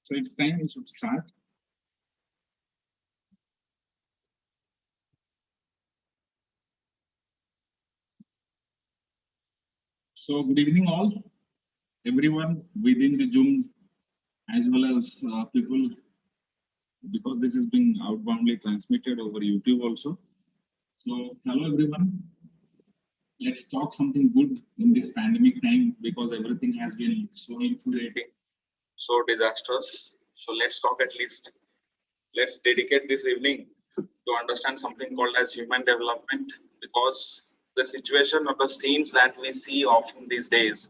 So it's time we should start. So good evening all, everyone within the Zoom as well as people, because this is being outboundly transmitted over YouTube also. So hello everyone. Let's talk something good in this pandemic time because everything has been so infuriating, so disastrous. So let's talk at least. Let's dedicate this evening to understand something called as human development, because the situation or the scenes that we see often these days,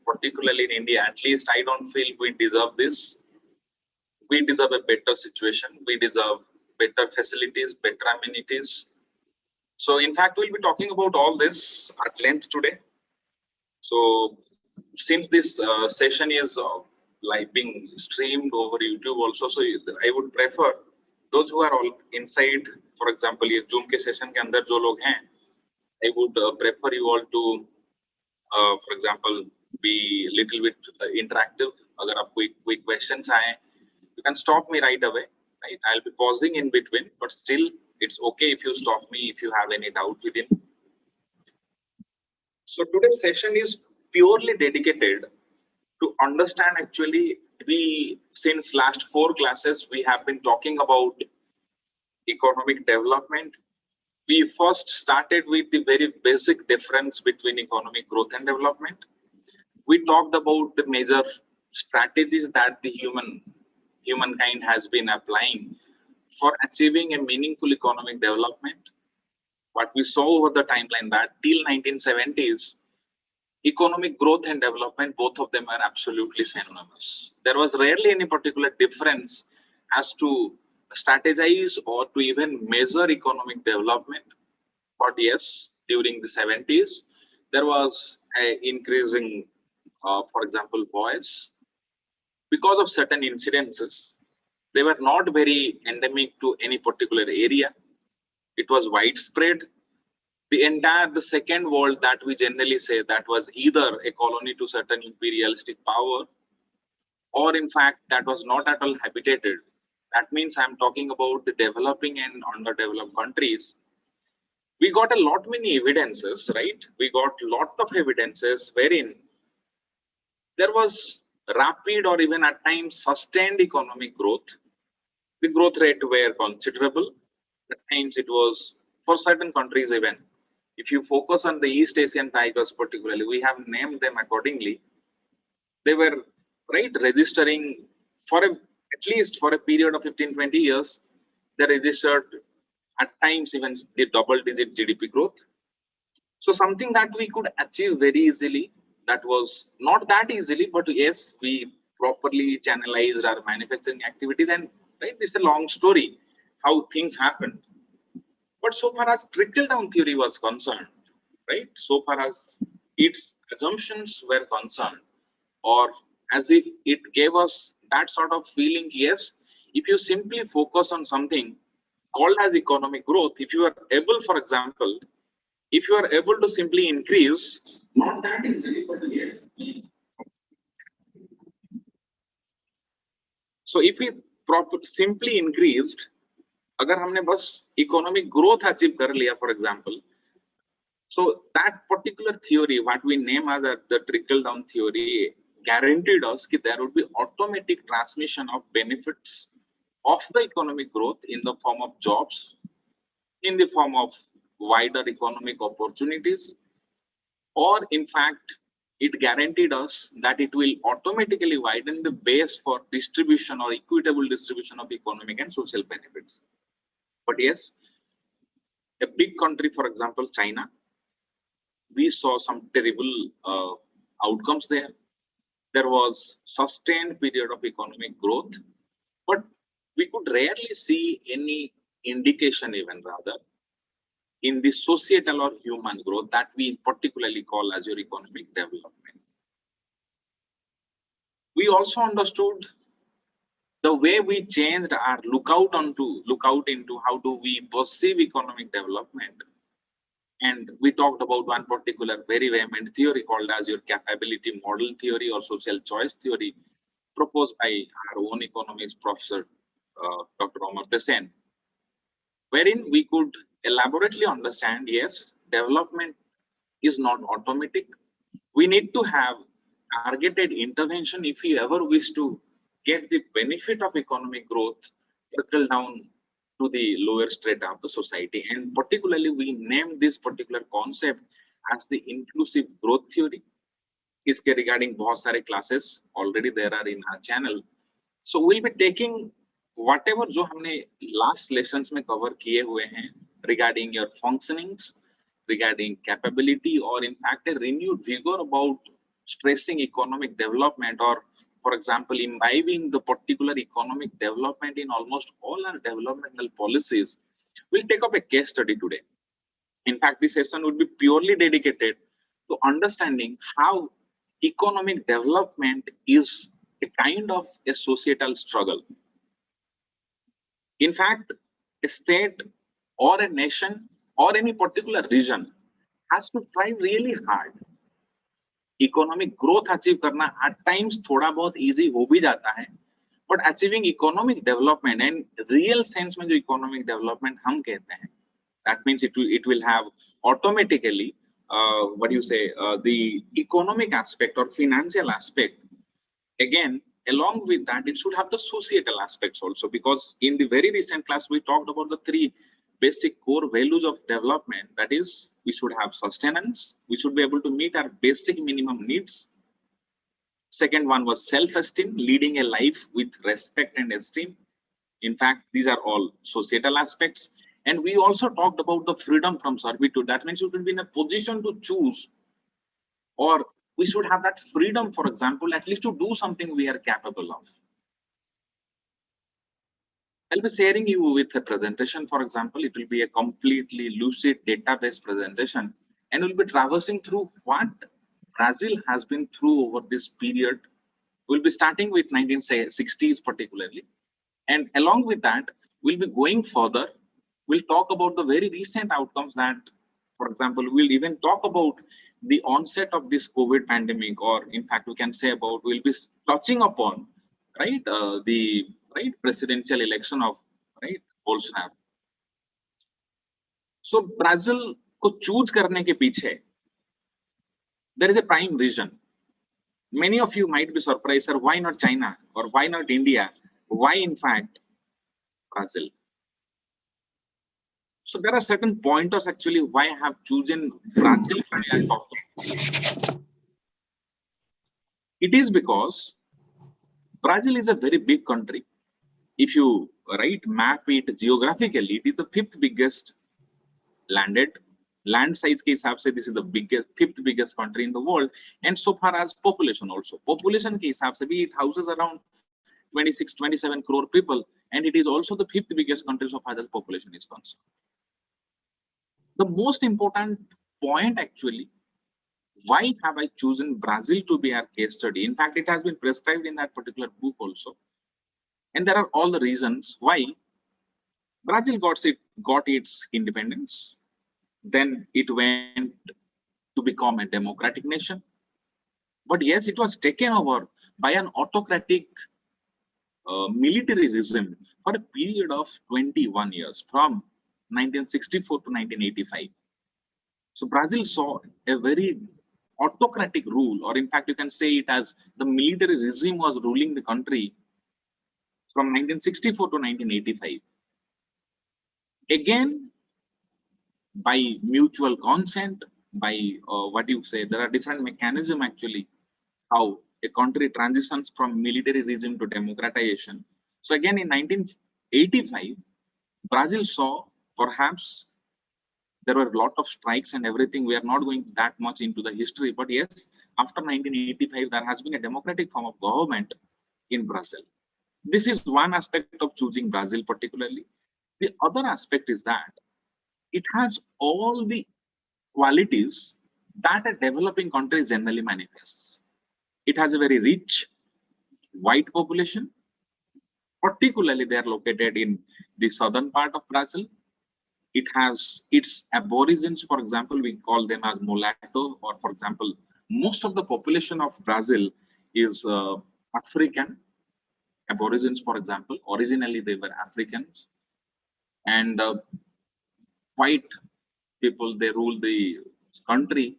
particularly in India, at least I don't feel we deserve this. We deserve a better situation. We deserve better facilities, better amenities. So in fact, we'll be talking about all this at length today. So since this session is like being streamed over YouTube also, so I would prefer those who are all inside, for example, ये Zoom के session के अंदर जो लोग हैं, I would prefer you all to, for example, be little bit interactive. अगर आप कोई questions आए, you can stop me right away. Right, I'll be pausing in between, but still it's okay if you stop me if you have any doubt within. So today's session is purely dedicated to understand. Actually, we since last 4 classes we have been talking about economic development. We first started with the very basic difference between economic growth and development. We talked about the major strategies that the humankind has been applying for achieving a meaningful economic development. What we saw over the timeline that till 1970s, economic growth and development, both of them are absolutely synonymous. There was rarely any particular difference as to strategize or to even measure economic development. But yes, during the 70s, there was an increasing, for example, voice because of certain incidences. They were not very endemic to any particular area. It was widespread. The second world that we generally say that was either a colony to certain imperialistic power, or in fact that was not at all habitated. That means I'm talking about the developing and underdeveloped countries. We got a lot many evidences, right? We got lot of evidences wherein there was rapid or even at times sustained economic growth. The growth rate were considerable. At times it was for certain countries even. If you focus on the East Asian tigers particularly, we have named them accordingly. They were registering for at least for a period of 15-20 years, they registered at times even the double-digit GDP growth. So something that we could achieve very easily, that was not that easily, but yes, we properly channelized our manufacturing activities, and this is a long story how things happened. But so far as trickle-down theory was concerned, so far as its assumptions were concerned, or as if it gave us that sort of feeling, yes, if you simply focus on something called as economic growth, if you are able, for example, if you are able to simply increase, not that easily, but yes. So if we simply increased, अगर हमने बस economic growth achieve कर लिया, for example, so that particular theory, what we name as the trickle-down theory, guaranteed us that there would be automatic transmission of benefits of the economic growth in the form of jobs, in the form of wider economic opportunities, or in fact, it guaranteed us that it will automatically widen the base for distribution or equitable distribution of economic and social benefits. But yes, a big country, for example, China, we saw some terrible outcomes there. There was sustained period of economic growth, but we could rarely see any indication, even rather, in the societal or human growth that we particularly call as your economic development. We also understood the way we changed our lookout into how do we perceive economic development. And we talked about one particular very vehement theory called as your capability model theory or social choice theory, proposed by our own economist professor, Dr. Omar Desen, wherein we could elaborately understand, yes, development is not automatic. We need to have targeted intervention if we ever wish to get the benefit of economic growth trickle down to the lower strata of the society. And particularly, we name this particular concept as the inclusive growth theory. इसके regarding बहुत सारे classes already there are in our channel. So we'll be taking whatever जो हमने last lessons में cover किए हुए हैं regarding your functionings, regarding capability, or in fact a renewed vigor about stressing economic development, or for example imbibing the particular economic development in almost all our developmental policies. We'll take up a case study today. In fact, this session would be purely dedicated to understanding how economic development is a kind of a societal struggle. In fact, a state or a nation or any particular region has to try really hard. Economic growth achieve करना at times थोड़ा बहुत easy हो भी जाता है, but achieving economic development and real sense में जो economic development हम कहते हैं, that means it will have automatically what do you say the economic aspect or financial aspect. Again, along with that, it should have the societal aspects also, because in the very recent class we talked about the three basic core values of development. That is, we should have sustenance, we should be able to meet our basic minimum needs. Second one was self-esteem, leading a life with respect and esteem. In fact, these are all societal aspects. And we also talked about the freedom from servitude. That means you can be in a position to choose, or we should have that freedom, for example, at least to do something we are capable of. I'll be sharing you with a presentation, for example. It will be a completely lucid database presentation, and we'll be traversing through what Brazil has been through over this period. We'll be starting with 1960s particularly, and along with that, we'll be going further. We'll talk about the very recent outcomes that, for example, we'll even talk about the onset of this COVID pandemic, or in fact, we can say about, we'll be touching upon, right, the presidential election of Bolsonaro. So Brazil को choose करने के पीछे there is a prime reason. Many of you might be surprised, sir, why not China, or why not India? Why in fact Brazil? So there are certain pointers actually why I have chosen Brazil. It is because Brazil is a very big country. If you map it geographically, it is the fifth biggest land size के हिसाब से this is the fifth biggest country in the world, and so far as population also, population के हिसाब से भी it houses around 26-27 crore people, and it is also the fifth biggest country so far as population is concerned. The most important point actually, why have I chosen Brazil to be our case study? In fact, it has been prescribed in that particular book also, and there are all the reasons why. Brazil got its independence, then it went to become a democratic nation, but yes, it was taken over by an autocratic military regime for a period of 21 years, from 1964 to 1985. So Brazil saw a very autocratic rule, or in fact, you can say it as the military regime was ruling the country from 1964 to 1985. Again, by mutual consent, by what you say, there are different mechanisms actually how a country transitions from military regime to democratization. So again, in 1985, Brazil saw perhaps there were a lot of strikes and everything. We are not going that much into the history, but yes, after 1985, there has been a democratic form of government in Brazil. This is one aspect of choosing Brazil particularly. The other aspect is that it has all the qualities that a developing country generally manifests. It has a very rich white population, particularly they are located in the southern part of Brazil. It has its aborigines, for example, we call them as mulatto, or for example, most of the population of Brazil is African aborigines, for example. Originally they were Africans, and white people, they rule the country.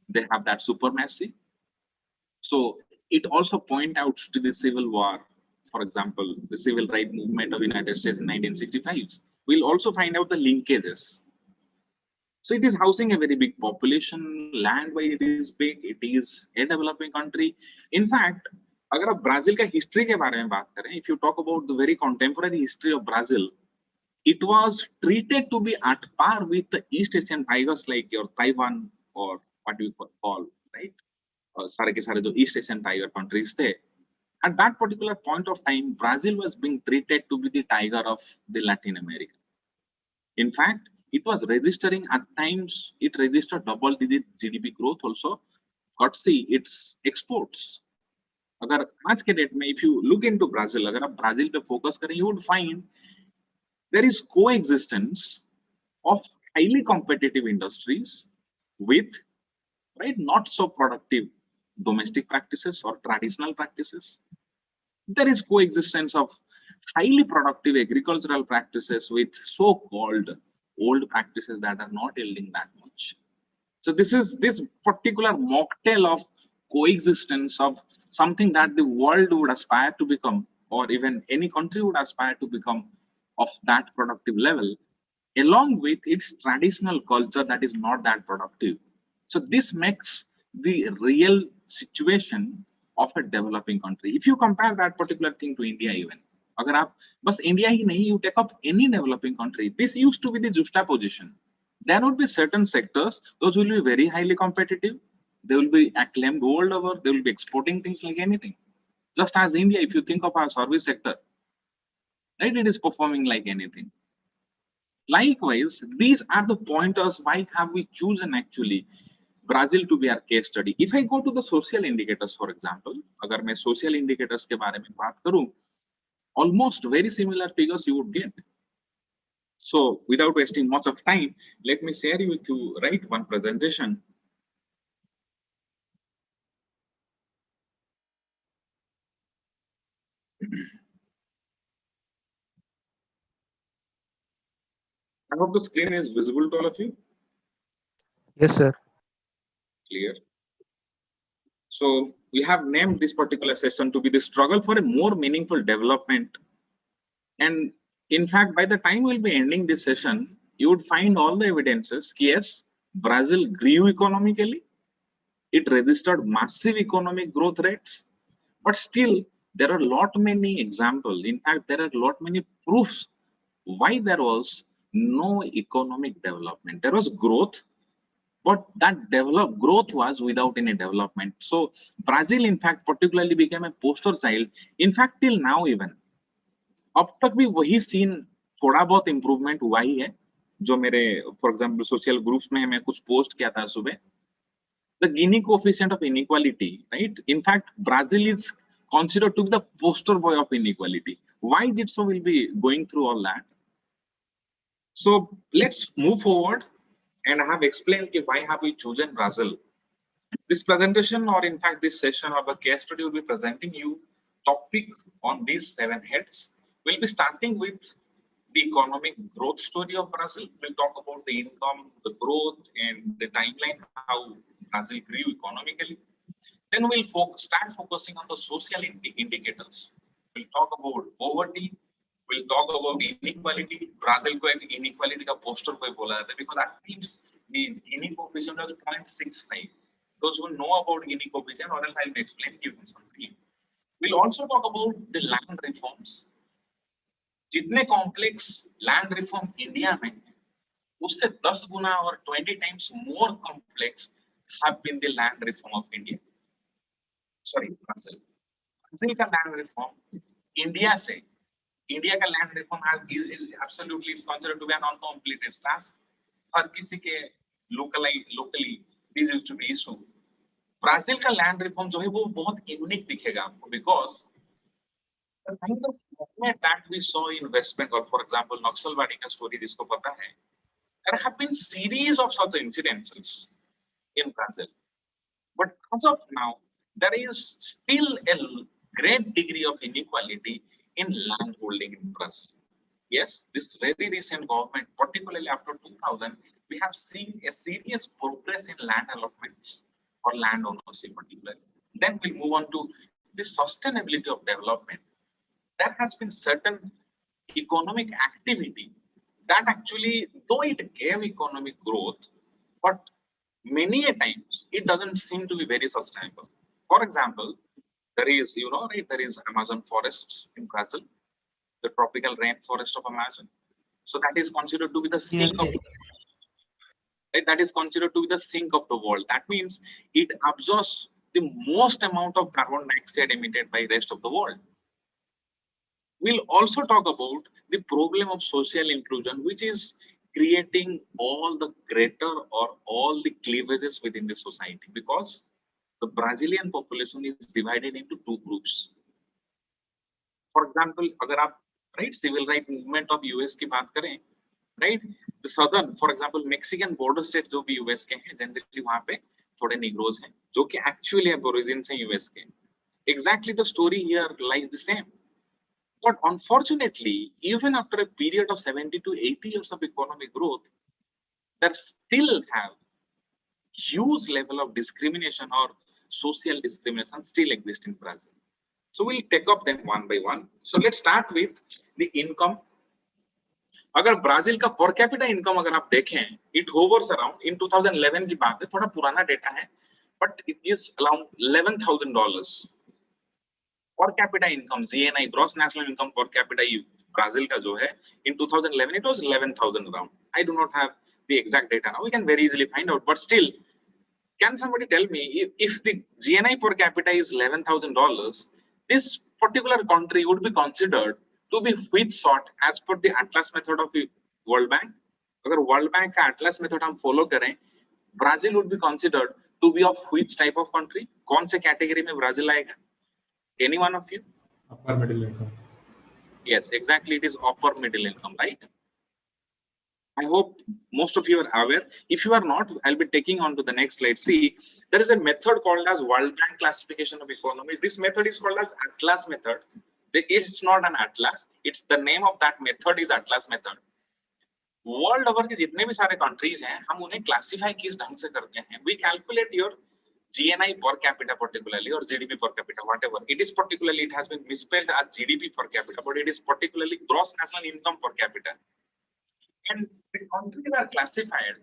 They have that supremacy. So it also point out to the Civil War, for example, the civil rights movement of United States in 1965. We'll also find out the linkages. So it is housing a very big population, land wise it is big, it is a developing country. In fact, अगर आप Brazil का history के बारे में बात करें, if you talk about the very contemporary history of Brazil, it was treated to be at par with the East Asian tigers like your Taiwan or what we call, right? सारे के सारे जो East Asian tiger countries थे. At that particular point of time, Brazil was being treated to be the tiger of the Latin America. In fact, it was registering at times, it registered double-digit GDP growth also. Got see its exports. अगर आज के date में if you look into Brazil, अगर आप Brazil पे focus करें, you would find there is coexistence of highly competitive industries with, right, not so productive domestic practices or traditional practices. There is coexistence of highly productive agricultural practices with so-called old practices that are not yielding that much. So this particular mocktail of coexistence of something that the world would aspire to become, or even any country would aspire to become of that productive level, along with its traditional culture that is not that productive. So this makes the real situation of a developing country. If you compare that particular thing to India, even अगर आप बस India ही नहीं, you take up any developing country, this used to be the juxtaposition. There would be certain sectors, those will be very highly competitive. They will be acclaimed world over. They will be exporting things like anything. Just as India, if you think of our service sector, right, it is performing like anything. Likewise, these are the pointers why have we chosen actually Brazil to be our case study. If I go to the social indicators, for example, अगर मैं social indicators के बारे में बात करूं, almost very similar figures you would get. So without wasting much of time, let me share with you, right, one presentation. I hope the screen is visible to all of you. Yes, sir. Clear. So we have named this particular session to be the struggle for a more meaningful development. And in fact, by the time we'll be ending this session, you would find all the evidences. Yes, Brazil grew economically. It registered massive economic growth rates, but still there are a lot many examples. In fact, there are a lot many proofs why there was no economic development. There was growth, but that growth was without any development. So Brazil, in fact, particularly became a poster child. In fact, till now even, अब तक भी वही scene थोड़ा बहुत improvement हुआ ही है जो मेरे फॉर एग्जांपल सोशल ग्रुप्स में मैं कुछ पोस्ट किया था सुबह. The Gini coefficient of inequality, right? In fact, Brazil is considered to be the poster boy of inequality. Why is it so? We'll be going through all that. So let's move forward, and I have explained why have we chosen Brazil. This presentation, or in fact this session or the case study, will be presenting you topic on these 7 heads. We'll be starting with the economic growth story of Brazil. We'll talk about the income, the growth, and the timeline, how Brazil grew economically. Then we'll start focusing on the social indicators. We'll talk about poverty. We'll talk about inequality. Brazil को एक inequality का poster कोई बोला जाता है because at times the Gini coefficient was 0.65. Those who know about Gini coefficient, or else I'll explain you in some brief. We'll also talk about the land reforms. जितने complex land reform India में उससे 10 गुना और 20 times more complex have been the land reform of India. Sorry, Brazil का land reform India का land reform has absolutely it's considered to be an uncompleted task. हर किसी के locally this used to be issue. Brazil का land reform जो है वो बहुत यूनिक दिखेगा आपको because the kind of movement that we saw in West Bengal, for example, Naxalbari का story जिसको पता है, there have been series of such incidences in Brazil. But as of now, there is still a great degree of inequality in land holding in Brazil. Yes, this very recent government, particularly after 2000, we have seen a serious progress in land allotments or land ownership particularly. Then we'll move on to the sustainability of development. There has been certain economic activity that actually, though it gave economic growth, but many a times it doesn't seem to be very sustainable. For example, there is, right, there is Amazon forests in Brazil, the tropical rainforest of Amazon. So that is considered to be the Yes, sink of, sir. right, that is considered to be the sink of the world. That means it absorbs the most amount of carbon dioxide emitted by rest of the world. We'll also talk about the problem of social inclusion, which is creating all the greater or all the cleavages within the society, because the Brazilian population is divided into two groups. For example, अगर आप right civil right movement of US की बात करें, right, the southern, for example, Mexican border state जो भी US के हैं, generally वहाँ पे थोड़े Negroes हैं, जो कि actually aborigines हैं US के. Exactly the story here lies the same. But unfortunately, even after a period of 70 to 80 years of economic growth, there still have huge level of discrimination or social discrimination still exist in Brazil. So we'll take up them one by one. So let's start with the income. अगर Brazil का per capita income अगर आप देखें, it hovers around, in 2011 की बात है, थोड़ा पुराना डेटा है, but it is around $11,000 per capita income. GNI, gross national income per capita, Brazil का जो है, in 2011 it was 11,000 around. I do not have the exact data now. We can very easily find out, but still, can somebody tell me if the GNI per capita is $11,000, this particular country would be considered to be which sort as per the Atlas method of the World Bank? अगर World Bank का Atlas method हम follow करें, Brazil would be considered to be of which type of country? कौन से category में Brazil आएगा? Any one of you? Upper middle income. Yes, exactly. It is upper middle income, right? I hope most of you are aware. If you are not, I'll be taking on to the next slide. See, there is a method called as World Bank classification of economies. This method is called as Atlas method. It's not an atlas. It's the name of that method is Atlas method. World over के जितने भी सारे countries हैं, हम उन्हें classify किस ढंग से करते हैं? We calculate your GNI per capita particularly, or GDP per capita, whatever. It is particularly, it has been misspelled as GDP per capita, but it is particularly gross national income per capita. And the countries are classified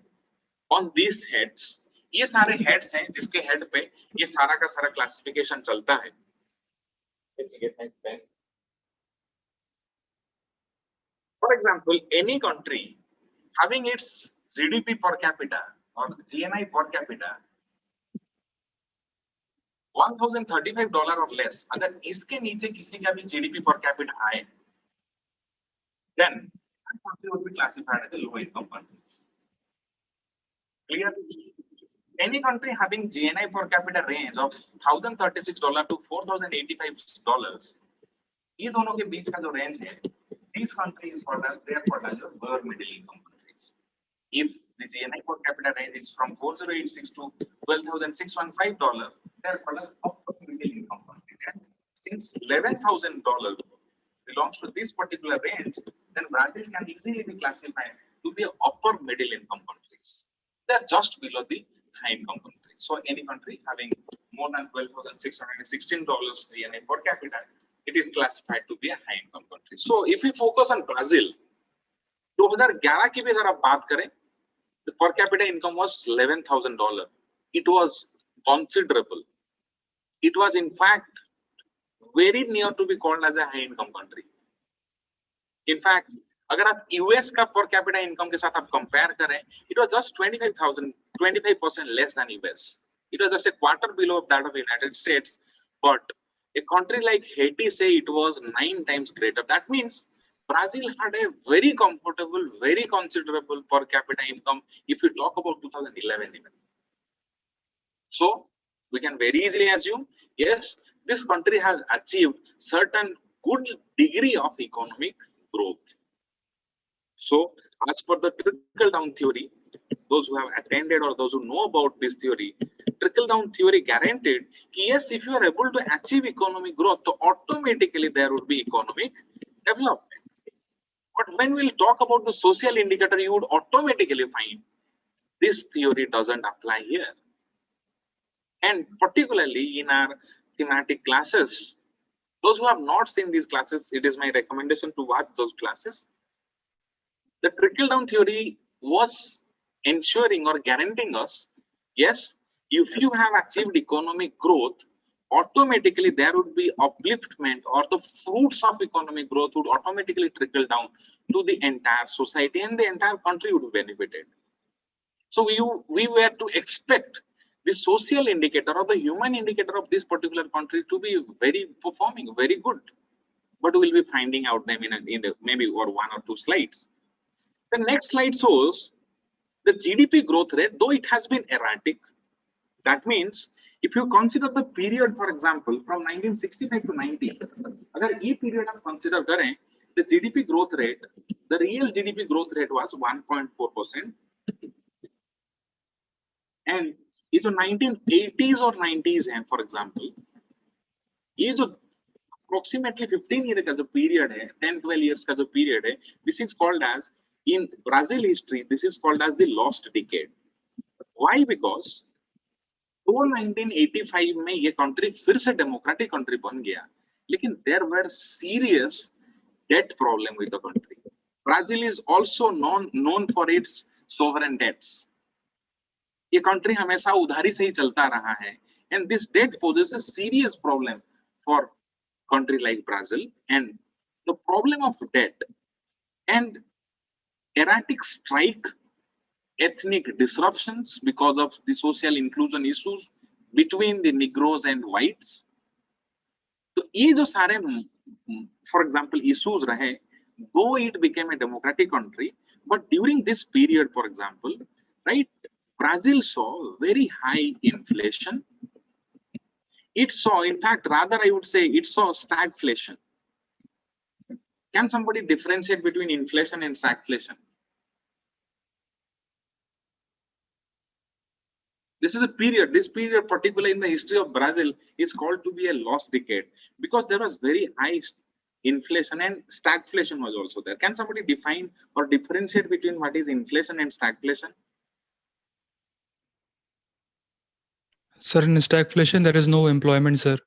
on these heads. ये सारे heads हैं जिसके head पे ये सारा का सारा classification चलता है. For example, any country having its GDP per capita or GNI per capita $1,035 or less, अगर इसके नीचे किसी का भी GDP per capita आए, then that country would be classified as a low income country. Clear? Any country having GNI per capita range of $1,036 to $4,085, ये दोनों के बीच का जो range है, these countries they are called as your lower middle income countries. If the GNI per capita range is from $4,086 to $12,615, they are called as upper middle income countries. And since $11,000 belongs to this particular range, then Brazil can easily be classified to be upper middle income countries. They are just below the high income countries. So any country having more than $12,616 GNI per capita, it is classified to be a high income country. So if we focus on Brazil, 2011 की भी अगर आप बात करें, the per capita income was $11,000. It was considerable. It was in fact very near to be called as a high income country. In fact, अगर आप US का per capita income के साथ आप compare करें, it was just 25% less than US. It was just a quarter below that of the United States, but a country like Haiti say it was 9 times greater. That means Brazil had a very comfortable, very considerable per capita income if we talk about 2011 even. So we can very easily assume, yes, this country has achieved certain good degree of economic growth. So as per the trickle down theory, those who have attended or those who know about this theory, trickle down theory guaranteed, yes, if you are able to achieve economic growth, so automatically there would be economic development. But when we'll talk about the social indicator, you would automatically find this theory doesn't apply here. And particularly in our thematic classes, those who have not seen these classes, it is my recommendation to watch those classes. The trickle down theory was ensuring or guaranteeing us, yes, if you have achieved economic growth, automatically there would be upliftment, or the fruits of economic growth would automatically trickle down to the entire society, and the entire country would be benefited. So we were to expect the social indicator or the human indicator of this particular country to be very performing, very good. But we'll be finding out them in the maybe or one or two slides. The next slide shows the GDP growth rate, though it has been erratic. That means if you consider the period, for example, from 1965 to 90, अगर ये period आप consider करें, the GDP growth rate, the real GDP growth rate was 1.4%. And ये जो 1980s और 90s हैं, for example, ये जो approximately 15 year का जो period है, 10-12 years का जो period है, this is called as, in Brazil history, this is called as the lost decade. Why? Because तो 1985 में ये country फिर से democratic country बन गया, लेकिन there were serious debt problem with the country. Brazil is also known for its sovereign debts. ये country हमेशा उधारी से ही चलता रहा है, and this debt poses a serious problem for country like Brazil. And the problem of debt and erratic strike, ethnic disruptions because of the social inclusion issues between the Negroes and whites. तो ये जो सारे, for example, issues रहे, though it became a democratic country, but during this period, for example, right, Brazil saw very high inflation. It saw, in fact, rather I would say it saw stagflation. Can somebody differentiate between inflation and stagflation? This is a period, this period particularly in the history of Brazil is called to be a lost decade, because there was very high inflation and stagflation was also there. Can somebody define or differentiate between what is inflation and stagflation? Sir, in stagflation, there is no employment, sir.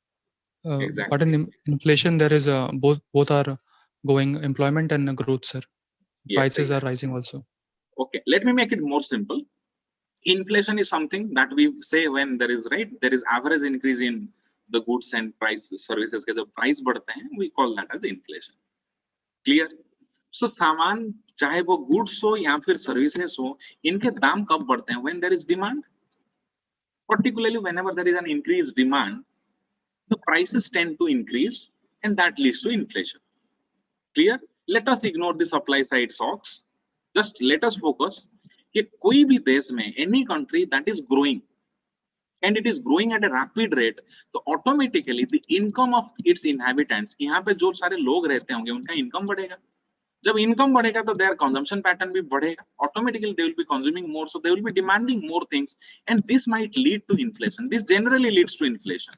Exactly. But in inflation, there is both are going, employment and growth, sir. Yes, Prices exactly. are rising also. Okay, let me make it more simple. Inflation is something that we say when there is, right, there is average increase in the goods and price services के जो price बढ़ते हैं, we call that as inflation. Clear? So सामान चाहे वो goods हो या फिर services हो, इनके दाम कब बढ़ते हैं? When there is demand. Particularly whenever there is an increased demand, the prices tend to increase, and that leads to inflation. Clear? Let us ignore the supply side shocks. Just let us focus कि कोई भी देश में, any country that is growing and it is growing at a rapid rate, तो automatically the income of its inhabitants, यहाँ पे जो सारे लोग रहते होंगे उनका income बढ़ेगा. जब income बढ़ेगा तो their consumption pattern भी बढ़ेगा. Automatically they will be consuming more, so they will be demanding more things, and this might lead to inflation. This generally leads to inflation.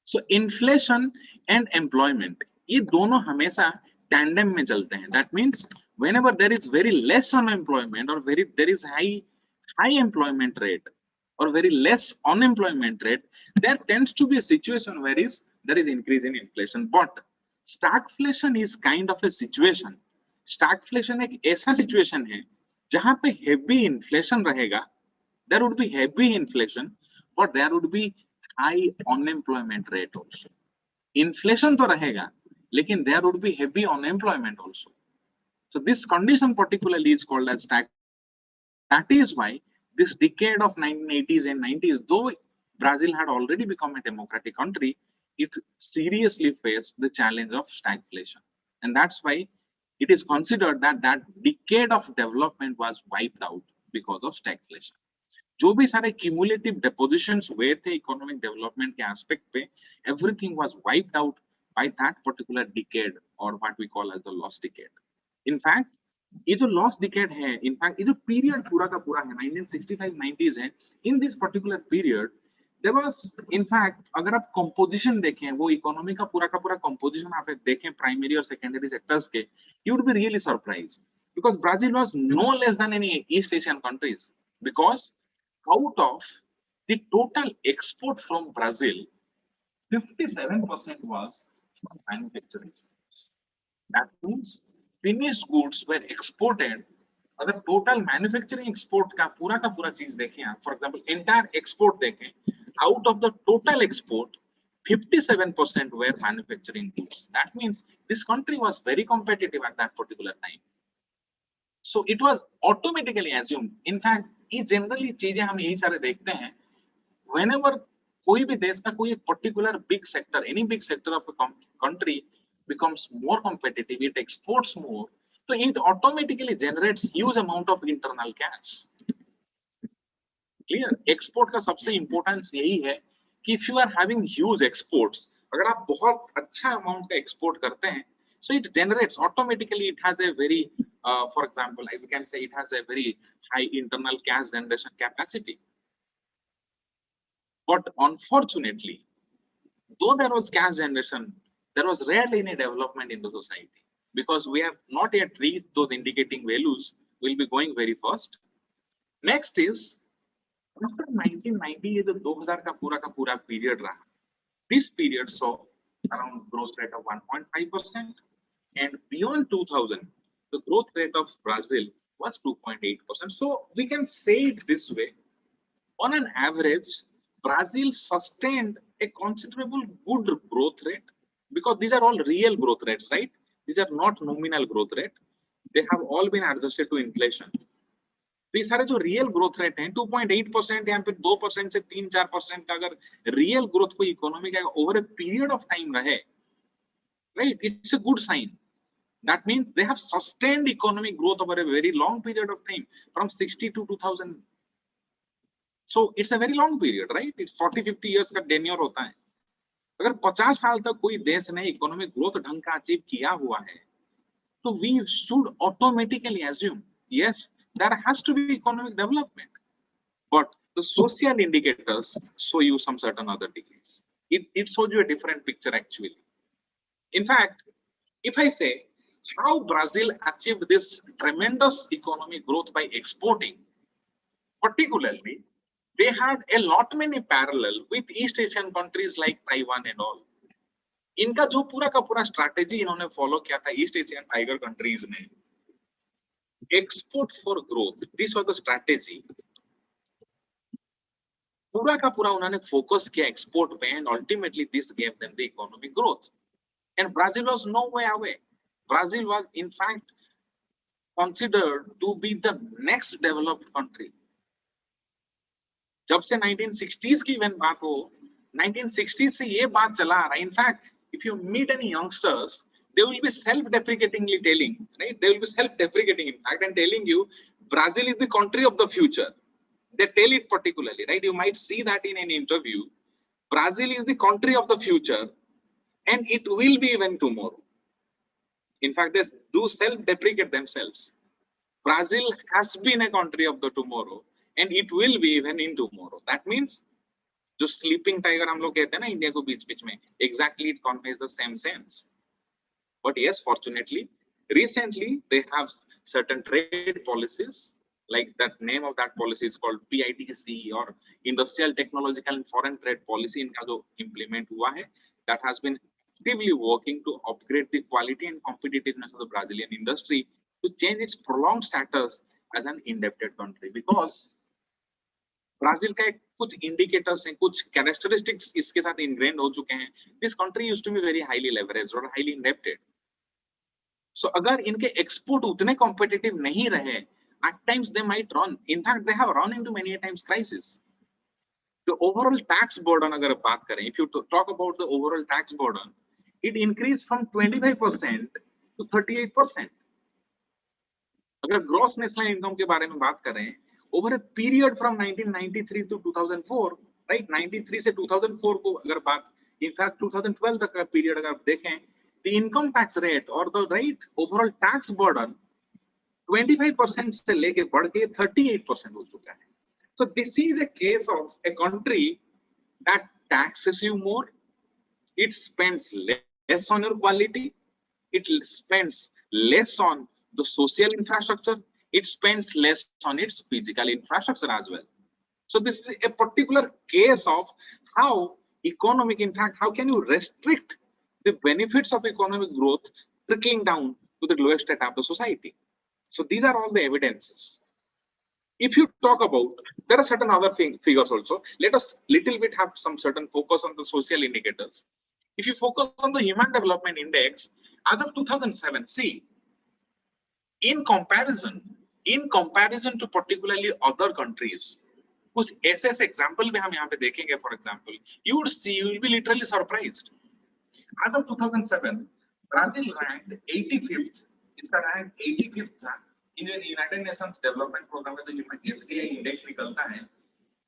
So inflation and employment, ये दोनों हमेशा tandem में चलते हैं. That means whenever there is very less unemployment or there is high employment rate or very less unemployment rate, there tends to be a situation where there is increase in inflation. But stagflation is kind of a situation. Stagflation एक ऐसा situation है जहाँ पे heavy inflation रहेगा, there would be heavy inflation, but there would be high unemployment rate also. Inflation तो रहेगा, लेकिन there would be heavy unemployment also. So this condition particularly is called as stagflation. That is why this decade of 1980s and 90s, though Brazil had already become a democratic country, it seriously faced the challenge of stagflation. And that's why it is considered that that decade of development was wiped out because of stagflation. जो भी सारे cumulative depositions हुए थे economic development के aspect पे, everything was wiped out by that particular decade, or what we call as the lost decade. In fact, ये जो lost decade है, इनफैक्ट ये जो पीरियड पूरा का पूरा है 1965-90s है, in this particular period there was in fact, अगर आप कंपोजिशन देखें, वो इकोनॉमी का पूरा कंपोजिशन आप देखें प्राइमरी और सेकेंडरी सेक्टर्स के, you would be really surprised because Brazil was no less than any East Asian countries, because out of the total export from Brazil, 57% was from manufacturing. That means finished goods were exported. अगर total manufacturing export का पूरा चीज देखें आप, for example entire export देखें, out of the total export 57% were manufacturing goods. That means this country was very competitive at that particular time. So it was automatically assumed. In fact, ये generally चीजें हम यही सारे देखते हैं, whenever कोई भी देश का कोई particular big sector, any big sector of a country becomes more competitive, it exports more, so it automatically generates huge amount of internal cash. Clear? Export का सबसे importance यही है कि if you are having huge exports, अगर आप बहुत अच्छा amount का export करते हैं, so it generates automatically, it has a very for example, we can say it has a very high internal cash generation capacity. But unfortunately, though there was cash generation, there was rarely any development in the society because we have not yet reached those indicating values. We'll be going very fast. Next is after 1990, ये जो 2000 का पूरा period रहा. This period saw around growth rate of 1.5%, and beyond 2000, the growth rate of Brazil was 2.8%. So we can say it this way: on an average, Brazil sustained a considerable good growth rate because these are all real growth rates, right? These are not nominal growth rate. They have all been adjusted to inflation. तो ये सारे जो real growth rate हैं 2.8% या फिर 2% से 3-4% का अगर रियल ग्रोथ कोई इकोनॉमी का over a period of time रहे, right, it's a good sign. That means they have sustained economic growth over a very long period of time from 60 to 2000. So it's a very long period, right? It's 40-50 years का tenure होता है. अगर 50 साल तक कोई देश ने economic growth ढंग का अचीव किया हुआ है, तो we should automatically assume, yes, there has to be economic development. But the social indicators show you some certain other degrees. It shows you a different picture actually. In fact, if I say how Brazil achieved this tremendous economic growth by exporting, particularly, they had a lot many parallel with East Asian countries like Taiwan and all. इनका जो पूरा का पूरा strategy इन्होंने follow किया था East Asian tiger countries ने, export for growth, this was the strategy. पूरा का पूरा उन्होंने फोकस किया एक्सपोर्ट पे, and ultimately this gave them the economic growth. And Brazil was no way away. Brazil was in fact considered to be the next developed country. जब से 1960s की when बात हो, 1960s से ये बात चला आ रहा है. In fact, if you meet any youngsters, they will be self-deprecatingly telling, right? They will be self-deprecating in fact and telling you Brazil is the country of the future. They tell it particularly, right? You might see that in an interview. Brazil is the country of the future, and it will be even tomorrow. In fact, they do self-deprecate themselves. Brazil has been a country of the tomorrow, and it will be even in tomorrow. That means, जो sleeping tiger हम लोग कहते हैं ना India को बीच में, exactly it conveys the same sense. But yes, fortunately, recently they have certain trade policies, like that name of that policy is called PITC or Industrial Technological and Foreign Trade Policy. इनका जो implement हुआ है, that has been actively working to upgrade the quality and competitiveness of the Brazilian industry to change its prolonged status as an indebted country. Because Brazil का कुछ indicators हैं, कुछ characteristics इसके साथ इनग्रेन्ड हो चुके हैं. This country used to be very highly leveraged और हाईली इंडेप्टेड. सो अगर इनके एक्सपोर्ट उतने कॉम्पिटिटिव नहीं रहे, at times they might run, in fact they have run into many times crisis. The overall tax burden अगर बात करें, if you talk about the overall tax burden, it increased from 25% to 38%. अगर gross national income के बारे में बात करें, over a period from 1993 to 2004, right, 93 से 2004 को अगर बात, in fact 2012 तक का पीरियड अगर आप देखें, the income tax rate or the right overall tax burden 25% से लेके बढ़ के 38% हो चुका है. So this is a case of a country that taxes you more, it spends less on your quality, it spends less on the social infrastructure, it spends less on its physical infrastructure as well. So this is a particular case of how economic, in fact, how can you restrict the benefits of economic growth trickling down to the lowest strata of the society. So these are all the evidences. If you talk about, there are certain other figures also. Let us little bit have some certain focus on the social indicators. If you focus on the Human Development Index, as of 2007, see, in comparison to particularly other countries, कुछ ऐसे example भी हम यहाँ पे देखेंगे, for example, you would see, you will be literally surprised. As of 2007, Brazil ranked 85th. इसका rank 85th था. In the United Nations Development Program में तो human SDI index निकलता है.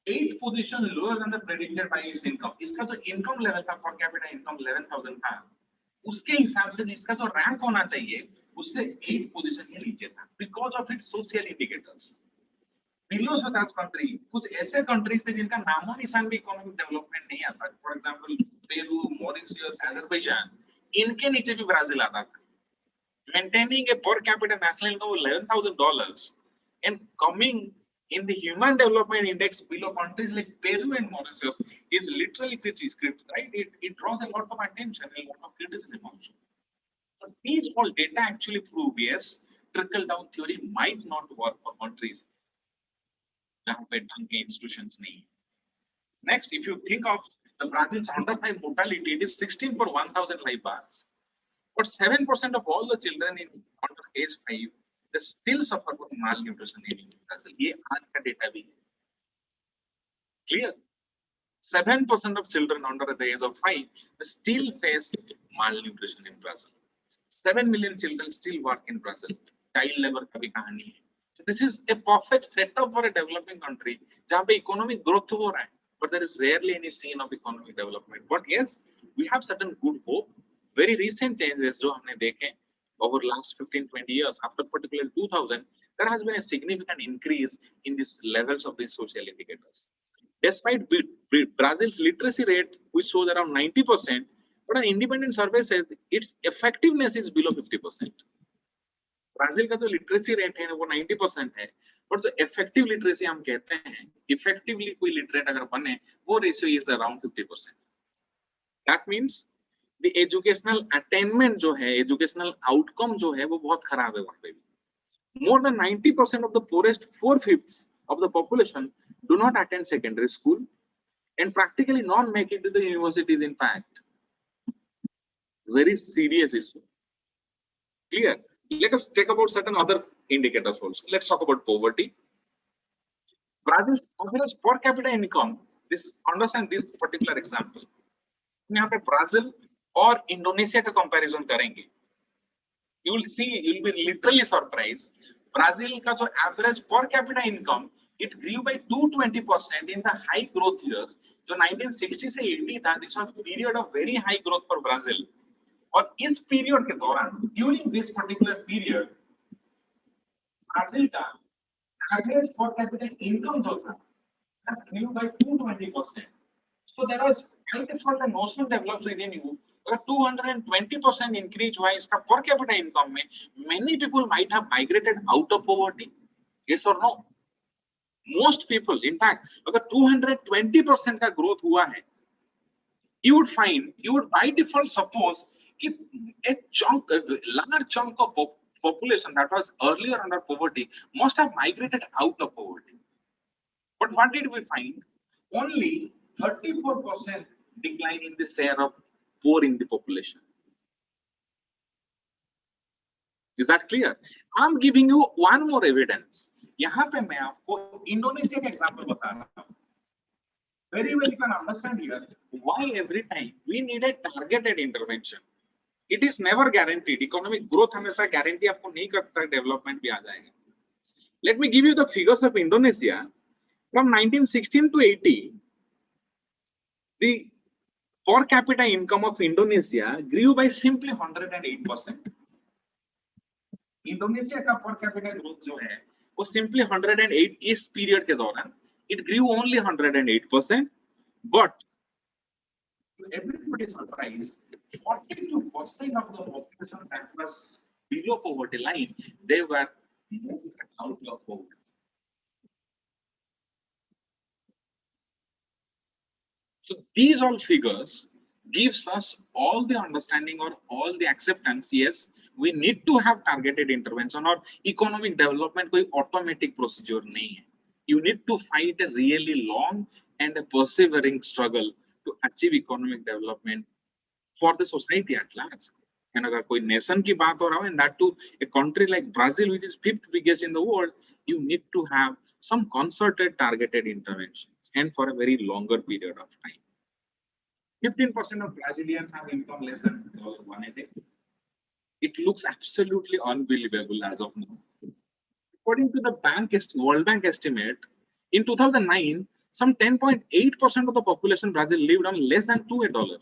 8th position lower than the predicted by its income. इसका जो income level था, per capita income 11,000 था. उसके हिसाब से इसका जो rank होना चाहिए, उससे 8th position ही नीचे था. Because of its social indicators. Below such country, कुछ ऐसे countries थे जिनका नामो निशान भी economic development नहीं आता. For example, Peru, Mauritius, Azerbaijan, इनके नीचे भी ब्राजील आता था. Maintaining a per capita national income of $11,000 and coming in the Human Development Index below countries like Peru and Mauritius is literally pretty script, right? It draws a lot of attention and a lot of criticism also. So these all data actually prove, yes, trickle down theory might not work for countries जहाँ पे ढंग के institutions नहीं. Next, if you think of the Brazil's under 5 mortality, it is 16 per 1,000 live births. But 7% of all the children in under age 5, they still suffer from malnutrition in Brazil. ये आज का data भी है. Clear? 7% of children under the age of 5, they still face malnutrition in Brazil. 7 million children still work in Brazil. Child labor का भी कहानी है. So this is a perfect setup for a developing country जहाँ पे economic growth हो रहा है, but there is rarely any scene of economic development. But yes, we have certain good hope. Very recent changes जो हमने देखे over last 15-20 years, after particularly 2000, there has been a significant increase in these levels of these social indicators. Despite Brazil's literacy rate, which shows around 90%, but an independent survey says its effectiveness is below 50%. Brazil का जो literacy rate है वो 90% है, और जो effective literacy हम कहते हैं, इफेक्टिवली कोई लिटरेट अगर बने, वो ratio is around 50%. That means the educational attainment जो है, एजुकेशनल आउटकम जो है, वो बहुत खराब है वहां पे भी. More than 90% of the poorest 4/5 of the population do not attend secondary school and practically not make it to the universities. In fact, very serious issue. Clear? Let us take about certain other indicators also. Let's talk about poverty. Brazil's average per capita income. This, understand this particular example. यहाँ पे Brazil और Indonesia का comparison करेंगे. You will see, you will be literally surprised. Brazil का जो average per capita income, it grew by 220% in the high growth years. जो 1960 से 80 था, this was period of very high growth for Brazil. और इस period के दौरान, during this particular period, Brazil का एवरेज पर कैपिटा इनकम जो था, that grew by 220%. So there was, by default, a national developed region you, अगर 220% increase हुआ इसका per capita income में, many people might have migrated out of poverty. Yes or no? Most people, in fact, अगर 220% का growth हुआ है, you would find, you would by default suppose a large chunk of population that was earlier under poverty must have migrated out of poverty. But what did we find? Only 34% decline in the share of poor in the population. Is that clear? I'm giving you one more evidence. यहाँ पे मैं आपको Indonesia का example बता रहा हूँ. Very well, you can understand here why every time we need a targeted intervention. It is never guaranteed. Economic growth हमेशा guarantee आपको नहीं करता, development भी आ जाएगा. Let me give you the figures of Indonesia. From 1916 to 80, the per capita income of Indonesia grew by simply 108%. Indonesia का per capita growth जो है वो सिंपली 108 इस पीरियड के दौरान it grew only 108%, but to everybody's surprise, 42% of the population that was below poverty line, they were moved out of poverty. So these all figures gives us all the understanding or all the acceptance. Yes, we need to have targeted intervention or economic development कोई automatic procedure नहीं है. You need to fight a really long and a persevering struggle to achieve economic development for the society at large. And अगर कोई nation की बात हो रहा हो, and that too a country like Brazil, which is 5th biggest in the world, you need to have some concerted targeted interventions and for a very longer period of time. 15% of Brazilians have income less than $180. It looks absolutely unbelievable as of now. According to the World Bank estimate, in 2009, some 10.8% of the population Brazil lived on less than $2.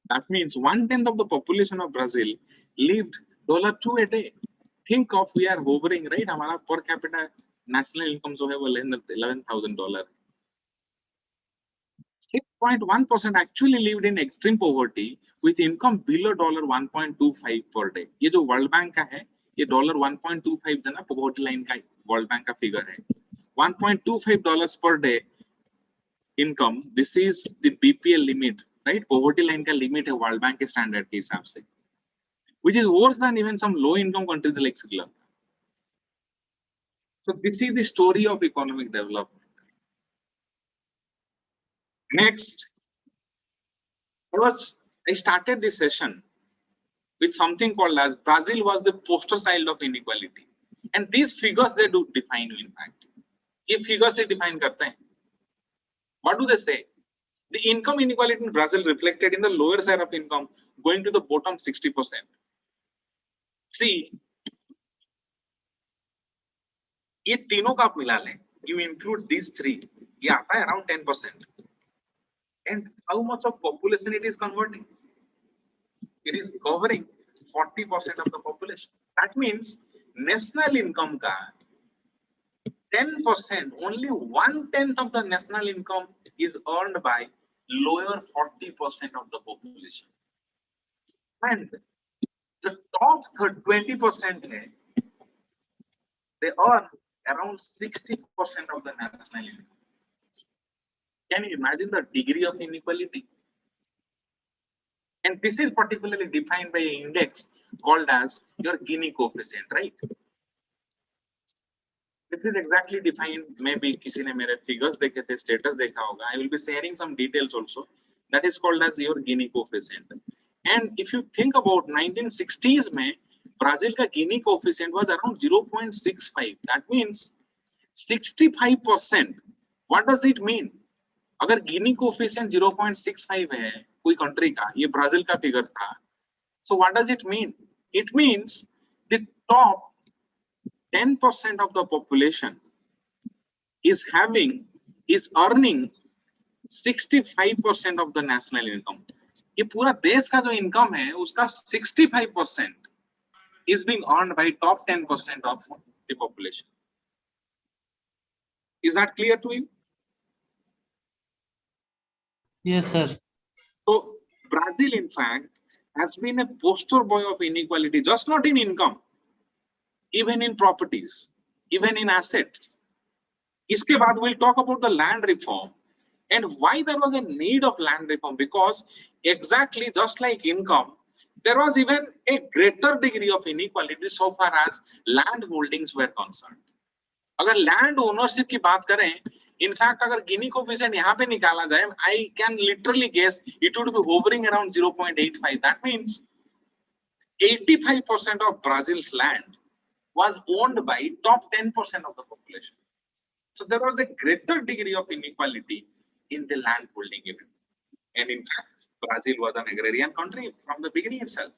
That means 1/10 of the population of Brazil lived $2 a day. Think of we are hovering, right? हमारा per capita national income जो है वो less than $11,000. 6.1% actually lived in extreme poverty with income below $1.25 per day. ये जो World Bank का है, ये $1.25 जो ना poverty line का World Bank का figure है. $1.25 per day income. This is the BPL limit, right? Poverty line का limit है World Bank के standard के हिसाब से, which is worse than even some low-income countries like Sri Lanka. So this is the story of economic development. Next, I started this session with something called as Brazil was the poster child of inequality, and these figures they do define in fact. ये figures से define करते हैं. What do they say? The income inequality in Brazil reflected in the lower side of income going to the bottom 60%. See, ये तीनों का आप मिला लें, you include these three, ये आता है around 10%. And how much of population it is converting? It is covering 40% of the population. That means national income ka 10%, only 1/10 of the national income is earned by lower 40% of the population. And the top 20% hai, they earn around 60% of the national income. Can you imagine the degree of inequality? And this is particularly defined by an index called as your Gini coefficient, right? This is exactly defined. Maybe किसी ने मेरे figures देखे थे, status देखा होगा. I will be sharing some details also. That is called as your Gini coefficient. And if you think about 1960s में Brazil का Gini coefficient was around 0.65. That means 65%. What does it mean? अगर Gini coefficient 0.65 है कोई country का, ये Brazil का figure था. So what does it mean? It means the top 10% of the population is earning 65% of the national income. ये पूरा देश का जो income है उसका 65% is being earned by top 10% of the population. Is that clear to you? Yes, sir. So Brazil, in fact, has been a poster boy of inequality, just not in income, even in properties, even in assets. इसके बाद we'll talk about the land reform and why there was a need of land reform, because exactly just like income, there was even a greater degree of inequality so far as land holdings were concerned. अगर land ownership की बात करें, in fact अगर गिनी coefficient यहाँ पे निकाला जाए, I can literally guess it would be hovering around 0.85. That means 85% of Brazil's land was owned by top 10% of the population. So there was a greater degree of inequality in the land holding event. And in fact, Brazil was an agrarian country from the beginning itself.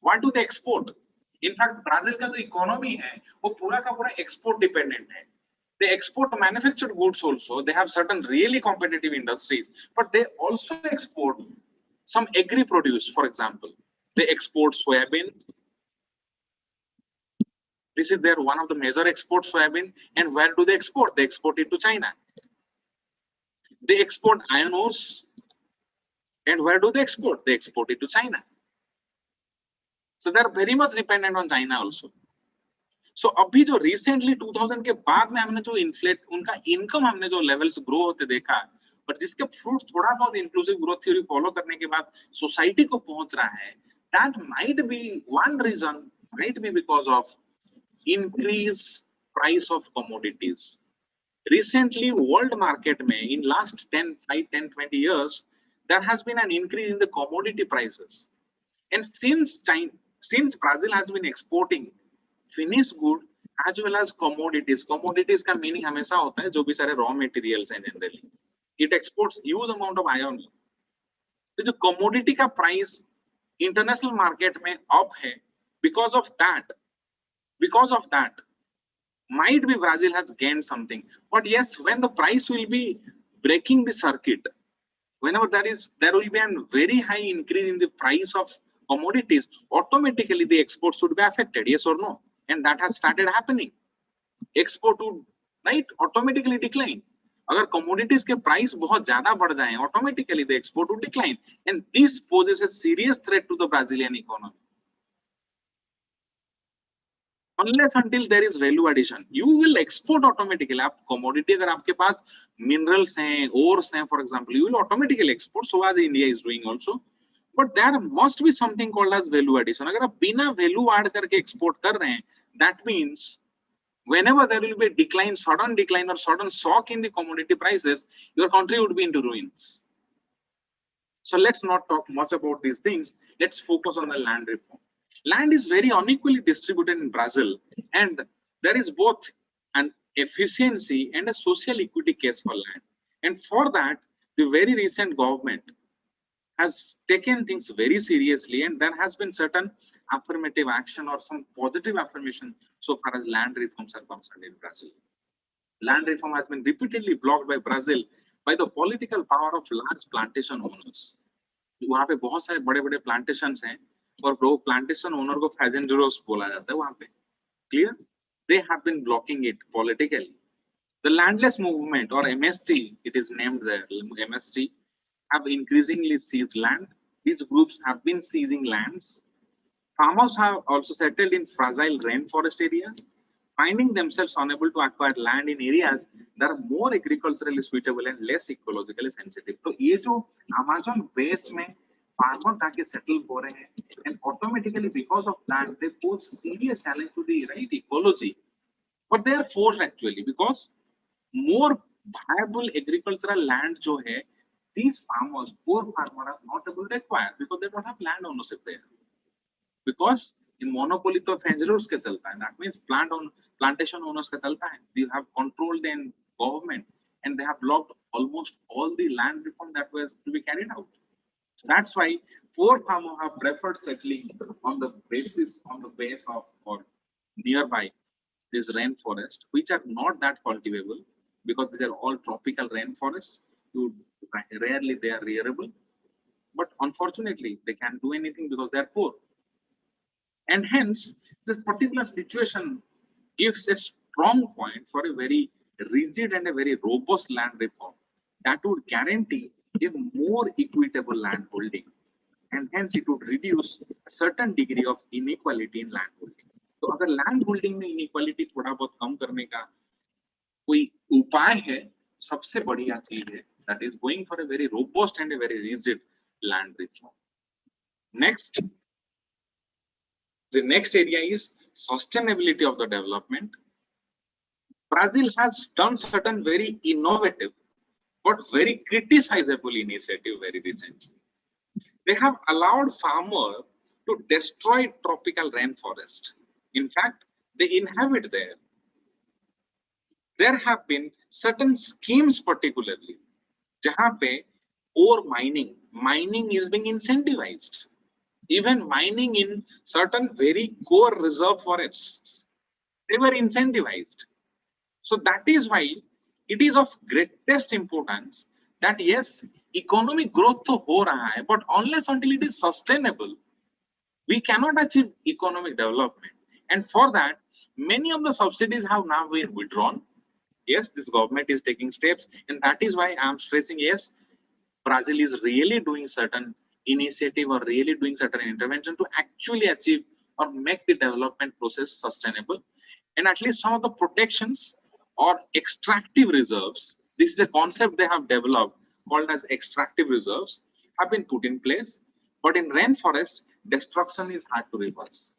What do they export? In fact, Brazil का जो economy है, वो पूरा का पूरा export dependent है. They export manufactured goods also. They have certain really competitive industries, but they also export some agri produce, for example. They export soybean. This is their one of the major exports, soybean. And where do they export? They export it to China. They export iron ores. And where do they export? They export it to China. So they are very much dependent on China also. So अभी जो recently 2000 के बाद में हमने जो inflate उनका income हमने जो levels grow होते देखा, पर जिसके fruit थोड़ा बहुत inclusive growth theory follow करने के बाद society को पहुंच रहा है, that might be one reason, might be because of increase price of commodities. Recently, world market में in last 10, 20 years, there has been an increase in the commodity prices. And since Brazil has been exporting finished good as well as commodities का meaning हमेशा होता है जो भी सारे raw materials हैं generally. It exports huge amount of iron. तो जो commodity का price international market में up है, because of that, might be Brazil has gained something. But yes, when the price will be breaking the circuit, whenever there will be a very high increase in the price of commodities, automatically the exports should be affected, yes or no? And that has started happening. Export would, right, automatically decline. अगर commodities के price बहुत ज़्यादा बढ़ जाएं, automatically the export would decline, and this poses a serious threat to the Brazilian economy. Unless until there is value addition, you will export automatically. आप commodity अगर आपके पास minerals हैं, ores हैं, for example, you will automatically export. So as India is doing also. But there must be something called as value addition. अगर आप बिना value add करके export कर रहे हैं, that means whenever there will be a decline, sudden decline or sudden shock in the commodity prices, your country would be into ruins. So let's not talk much about these things. Let's focus on the land reform. Land is very unequally distributed in Brazil, and there is both an efficiency and a social equity case for land. And for that, the very recent government has taken things very seriously, and there has been certain affirmative action or some positive affirmation so far as land reforms are concerned in Brazil. Land reform has been repeatedly blocked by Brazil by the political power of large plantation owners. वहाँ पे बहुत सारे बड़े-बड़े plantations हैं और वो plantation owner को fazenderos बोला जाता है वहाँ पे. Clear? They have been blocking it politically. The landless movement or MST, it is named there, MST, have increasingly seized land. These groups have been seizing lands. Farmers have also settled in fragile rainforest areas, finding themselves unable to acquire land in areas that are more agriculturally suitable and less ecologically sensitive. So, ये जो Amazon base में farmers आके settle हो रहे हैं, and automatically because of that they pose serious challenge to the right ecology. But they are forced actually because more viable agricultural land जो है, these farmers, poor farmers, are not able to acquire because they don't have land ownership there. Because in monopoly तो fazenderos के चलता है, that means plantation owners का चलता है. They have controlled the government and they have blocked almost all the land reform that was to be carried out. That's why poor farmers have preferred settling on the base of or nearby this rainforest, which are not that cultivable because they are all tropical rainforests. Rarely they are rearable, but unfortunately they can't do anything because they are poor. And hence, this particular situation gives a strong point for a very rigid and a very robust land reform that would guarantee a more equitable land holding, and hence it would reduce a certain degree of inequality in land holding. तो अगर land holding में inequality थोड़ा बहुत कम करने का कोई उपाय है, सबसे बढ़िया चीज है, that is going for a very robust and a very rigid land reform. Next, the next area is sustainability of the development. Brazil has done certain very innovative but very criticizable initiative very recently. They have allowed farmers to destroy tropical rainforest. In fact, they inhabit there. There have been certain schemes particularly जहाँ पे ore mining is being incentivized. Even mining in certain very core reserve forests, they were incentivized. So that is why it is of greatest importance that yes, economic growth तो हो रहा है, but unless until it is sustainable, we cannot achieve economic development. And for that, many of the subsidies have now been withdrawn. Yes, this government is taking steps, and that is why I'm stressing, yes, Brazil is really doing certain initiative or really doing certain intervention to actually achieve or make the development process sustainable. And at least some of the protections or extractive reserves, this is a concept they have developed called as extractive reserves, have been put in place. But in rainforest, destruction is hard to reverse.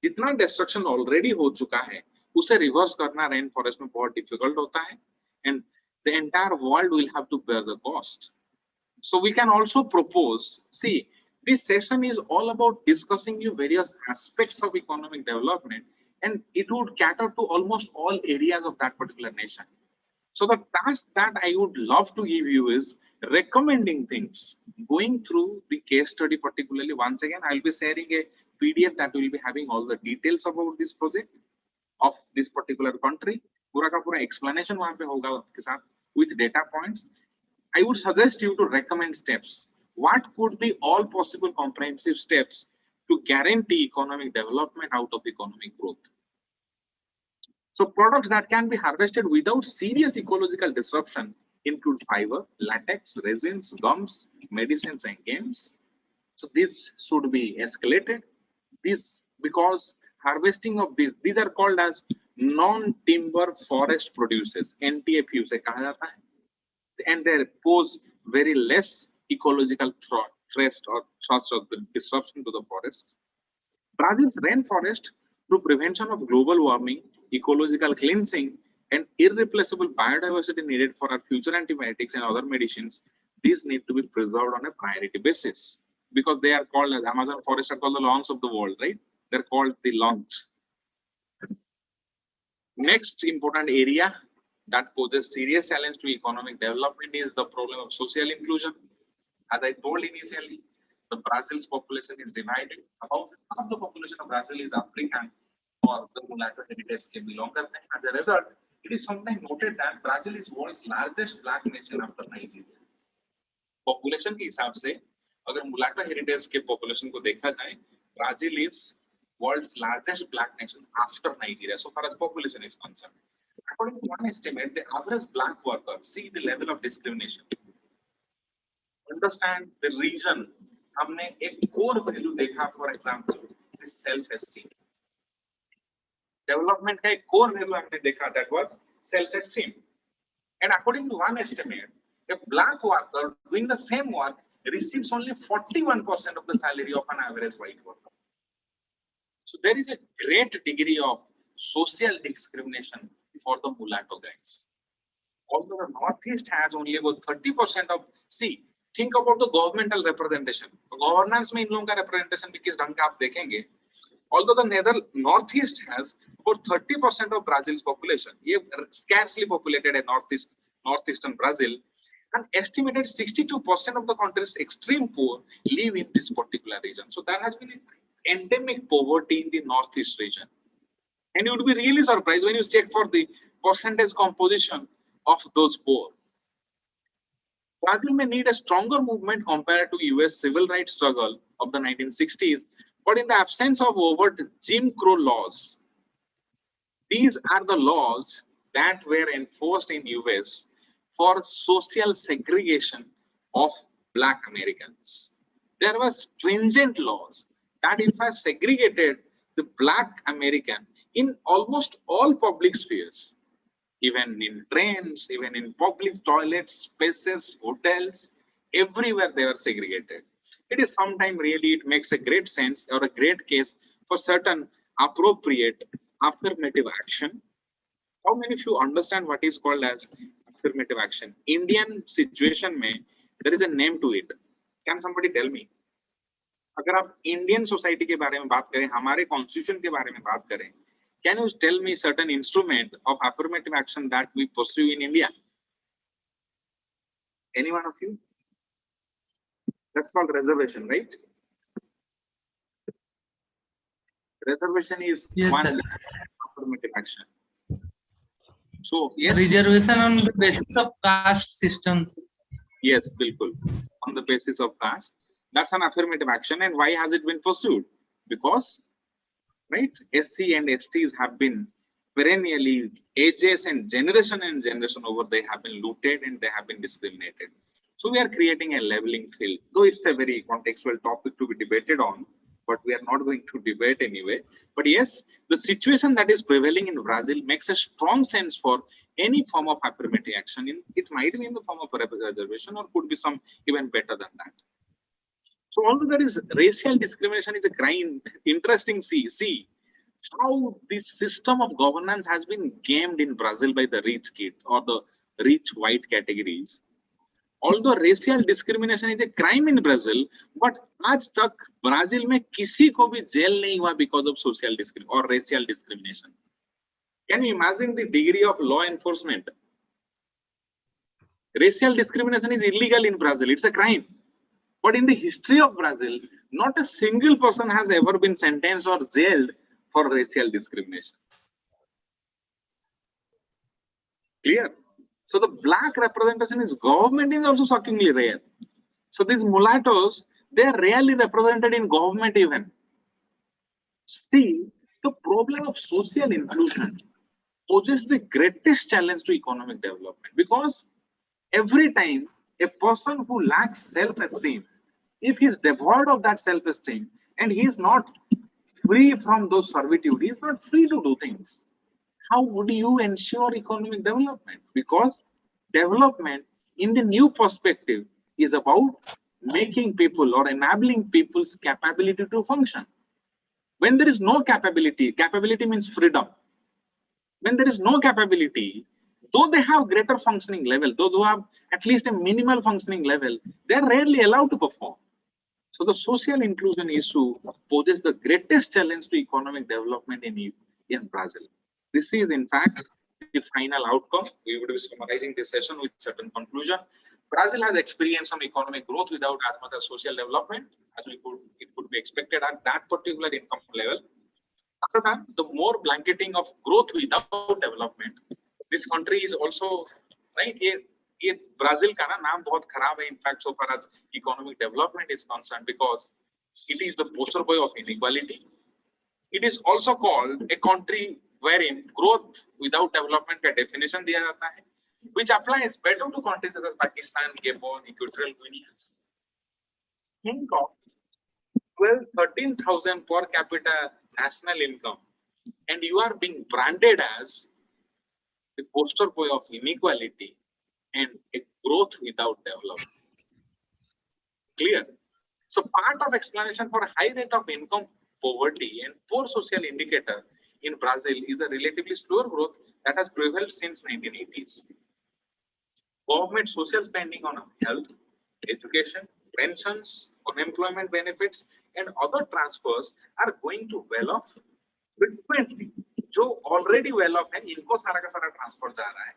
जितना destruction already हो चुका है, उसे reverse करना rainforest में बहुत difficult होता है, and the entire world will have to bear the cost. So we can also propose, see, this session is all about discussing you various aspects of economic development, and it would cater to almost all areas of that particular nation. So the task that I would love to give you is recommending things, going through the case study particularly. Once again, I'll be sharing a PDF that will be having all the details about this project of this particular country. पूरा का पूरा explanation वहाँ पे होगा आपके साथ with data points. I would suggest you to recommend steps. What could be all possible comprehensive steps to guarantee economic development out of economic growth? So products that can be harvested without serious ecological disruption include fiber, latex, resins, gums, medicines, and games. So this should be escalated. This because harvesting of these are called as non-timber forest produces, NTFU से कहा जाता है, and they pose very less ecological threat or thrust of the disruption to the forests. Brazil's rainforest, through prevention of global warming, ecological cleansing, and irreplaceable biodiversity needed for our future antibiotics and other medicines, these need to be preserved on a priority basis because they are called as Amazon forests are called the lungs of the world, right? They're called the lungs. Next important area that poses serious challenge to economic development is the problem of social inclusion. As I told initially, the Brazil's population is divided. About half the population of Brazil is African or the mulatto heritage के belong करते हैं. As a result, it is sometimes noted that Brazil is world's largest black nation after Nigeria. Population के हिसाब से अगर मुलाटा heritage के population को देखा जाए, Brazil is world's largest black nation after Nigeria so far as population is concerned. According to one estimate, the average black worker, see the level of discrimination. Understand the reason. हमने एक core value देखा, for example, the self-esteem. Development का एक core value हमने देखा, that was self-esteem. And according to one estimate, a black worker doing the same work receives only 41% of the salary of an average white worker. So there is a great degree of social discrimination for the mulatto guys. Although the Northeast has only about 30% of, see, think about the governmental representation. Governance में इन लोगों का representation भी किस ढंग का आप देखेंगे. Although the Northeast has about 30% of Brazil's population, ये scarcely populated a northeastern Brazil, an estimated 62% of the country's extreme poor live in this particular region. So there has been endemic poverty in the Northeast region. And you would be really surprised when you check for the percentage composition of those poor. Brazil may need a stronger movement compared to US civil rights struggle of the 1960s, but in the absence of overt Jim Crow laws, these are the laws that were enforced in US for social segregation of Black Americans. There were stringent laws that in fact segregated the Black American in almost all public spheres, even in trains, even in public toilets, spaces, hotels, everywhere they were segregated. It is sometimes really, it makes a great sense or a great case for certain appropriate affirmative action. How many of you understand what is called as affirmative action? Indian situation में there is a name to it. Can somebody tell me? अगर आप Indian society के बारे में बात करें, हमारे constitution के बारे में बात करें, can you tell me certain instrument of affirmative action that we pursue in India? Any one of you? That's called reservation, right? Reservation is Yes, one sir. affirmative action. So yes, Reservation on the basis of caste systems. yes, bilkul. On the basis of caste, that's an affirmative action. And why has it been pursued? because, right, SC and STs have been perennially, ages and generation over, they have been looted and they have been discriminated. So we are creating a leveling field, though it's a very contextual topic to be debated on, but we are not going to debate anyway. But yes, the situation that is prevailing in Brazil makes a strong sense for any form of affirmative action. It might be in the form of a reservation or could be some even better than that. So although there is racial discrimination is a crime, interesting see how this system of governance has been gamed in Brazil by the rich kids or the rich white categories. Although racial discrimination is a crime in Brazil, but आज तक Brazil में किसी को भी jail नहीं हुआ because of social discrimination or racial discrimination. Can you imagine the degree of law enforcement? Racial discrimination is illegal in Brazil; it's a crime. But in the history of Brazil, not a single person has ever been sentenced or jailed for racial discrimination. Clear? So the black representation in government is also shockingly rare. So these mulattoes, they are rarely represented in government even. See, the problem of social inclusion poses the greatest challenge to economic development, because every time a person who lacks self-esteem, if he is devoid of that self-esteem and he is not free from those servitude, he is not free to do things. How would you ensure economic development? Because development in the new perspective is about making people or enabling people's capability to function. When there is no capability means freedom. When there is no capability, though they have greater functioning level, those who have at least a minimal functioning level, they are rarely allowed to perform. So the social inclusion issue poses the greatest challenge to economic development in Brazil. This is in fact the final outcome. We would be summarizing this session with certain conclusion. Brazil has experienced some economic growth without as much as social development as it could be expected at that particular income level. Other than the more blanketing of growth without development, this country is also, right, ये Brazil का ना नाम बहुत खराब है, in fact, so far as economic development is concerned, because it is the poster boy of inequality. It is also called a country wherein growth without development का definition दिया जाता है, which applies better to countries such as Pakistan, Gabon, Equatorial Guinea. Think of 12,000-13,000 per capita national income, and you are being branded as the poster boy of inequality and a growth without development. Clear? So part of explanation for high rate of income poverty and poor social indicator in Brazil is the relatively slower growth that has prevailed since 1980s. Government social spending on health, education, pensions, unemployment benefits, and other transfers are going to well off frequently. जो already well off है, इनको सारा का सारा transfer जा रहा है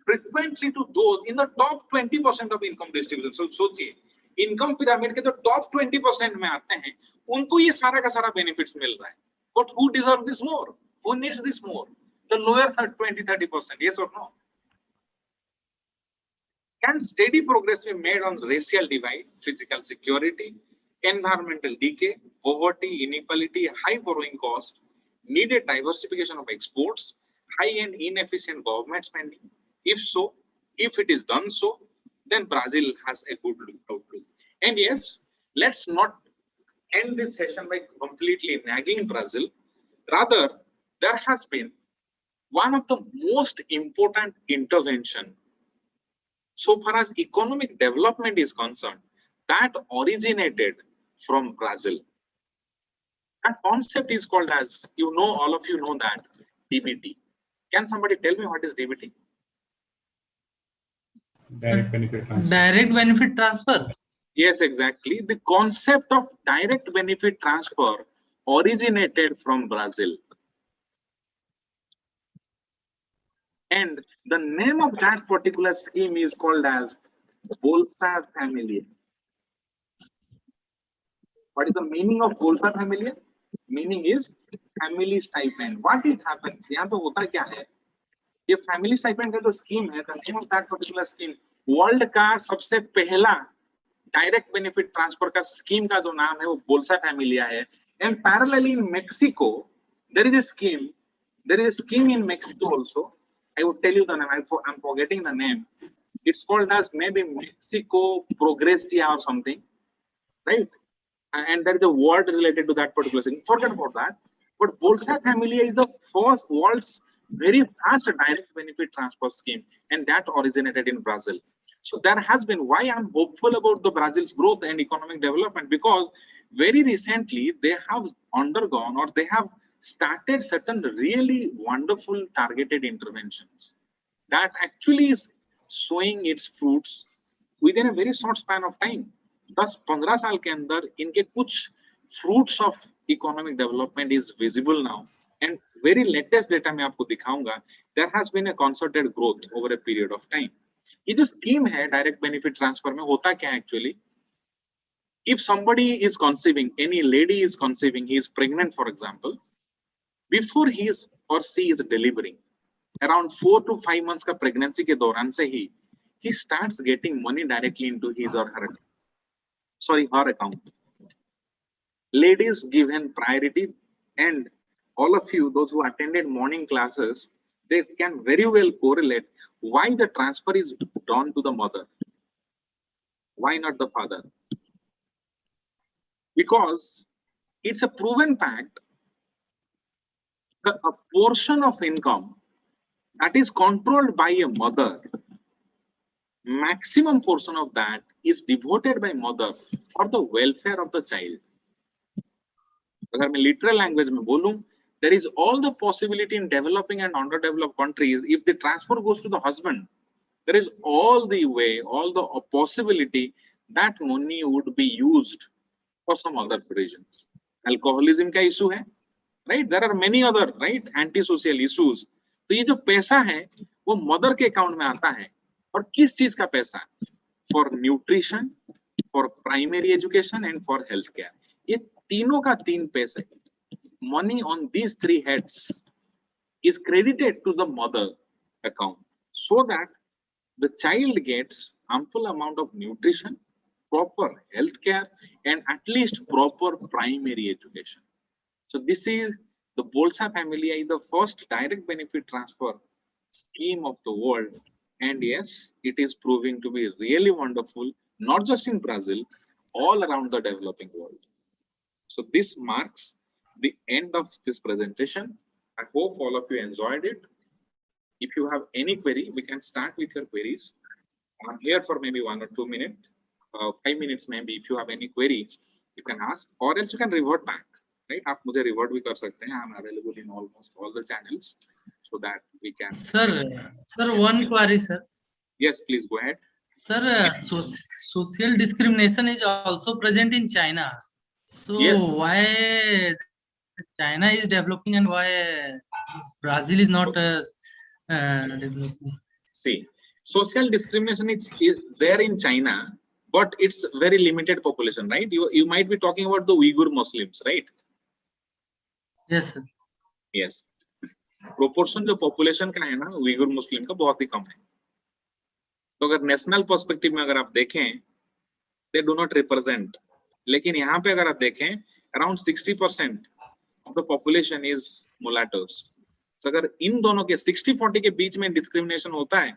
frequently to those in the top 20% of income distribution. So सोचिए, income pyramid के जो top 20% में आते हैं, उनको ये सारा का सारा benefits मिल रहा है. But who deserves this more? Who needs this more? The lower 20-30%. Yes or no? Can steady progress be made on racial divide, physical security, environmental decay, poverty, inequality, high borrowing cost, needed diversification of exports, high and inefficient government spending? If so, if it is done so, then Brazil has a good outlook. And yes, let's not end this session by completely nagging Brazil. Rather, there has been one of the most important intervention so far as economic development is concerned that originated from Brazil. That concept is called as, all of you know that, DBT. Can somebody tell me what is DBT? Direct benefit transfer. Direct benefit transfer. Yes, exactly. The concept of direct benefit transfer originated from Brazil. And the name of that particular scheme is called as Bolsa Familia. What is the meaning of Bolsa Familia? Meaning is family stipend. What it happens? यहाँ पे होता क्या है? ये family stipend का जो scheme है, the name of that particular scheme, world का सबसे पहला direct benefit transfer का scheme का जो नाम है वो Bolsa Familia है. And parallelly in Mexico, there is a scheme. There is a scheme in Mexico also. I would tell you the name. I'm forgetting the name. It's called as maybe Mexico Progresia or something, right? And there is a word related to that particular thing. Forget about that. But Bolsa Familia is the first world's very fast direct benefit transfer scheme, and that originated in Brazil. So there has been why I'm hopeful about the Brazil's growth and economic development, because very recently they have undergone or they have started certain really wonderful targeted interventions that actually is showing its fruits within a very short span of time. 10-15 साल के अंदर इनके कुछ fruits of economic development is visible now, and very latest data मैं आपको दिखाऊंगा. There has been a concerted growth over a period of time. ये जो scheme है direct benefit transfer में होता क्या है actually? If somebody is conceiving, any lady is conceiving, he is pregnant for example, before he is or she is delivering, around 4 to 5 months का pregnancy के दौरान से ही he starts getting money directly into his or her account. Ladies given priority, and all of you, those who attended morning classes, they can very well correlate why the transfer is done to the mother. Why not the father? Because it's a proven fact that a portion of income that is controlled by a mother, maximum portion of that is devoted by mother for the welfare of the child. अगर मैं literal language में बोलूं, there is all the possibility in developing and underdeveloped countries. If the transfer goes to the husband, there is all the way, all the possibility that money would be used for some other reasons. Alcoholism का issue है, right? There are many other, right, anti-social issues. तो ये जो पैसा है वो mother के account में आता है, और किस चीज का पैसा? For nutrition, for primary education and for health care. ये तीनों का तीन पैसे, money on these three heads is credited to the mother account so that the child gets ample amount of nutrition, proper health care, and at least proper primary education. So this is the Bolsa Familia is the first direct benefit transfer scheme of the world, and yes, it is proving to be really wonderful, not just in Brazil, all around the developing world. So this marks the end of this presentation. I hope all of you enjoyed it. If you have any query, we can start with your queries. I'm here for maybe 1 or 2 minutes, 5 minutes maybe. If you have any query, you can ask, or else you can revert back. Right? आप मुझे revert भी कर सकते हैं. I'm available in almost all the channels so that we can. Sir, one query, sir. Yes, please go ahead. Sir, social discrimination is also present in China. So Yes. why China is developing and why Brazil is not developing? See, social discrimination is there in China, but it's very limited population, right? You might be talking about the Uyghur Muslims, right? Yes, sir. Yes. Proportion जो population का है ना Uyghur Muslim का बहुत ही कम है. तो अगर national perspective में अगर आप देखें, they do not represent. लेकिन यहाँ पे अगर आप देखें, around 60% of the population is mulattoes. So अगर इन दोनों के 60-40 के बीच में discrimination होता है,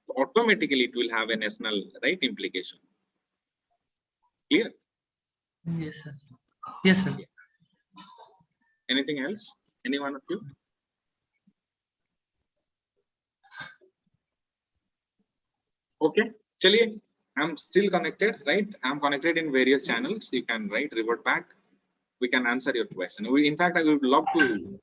तो automatically it will have a national right implication. Clear? Yes, sir. Yes, sir. Anything else? Any one of you? Okay, चलिए. I'm still connected, right? I'm connected in various channels. You can revert back. We can answer your question. In fact, I would love to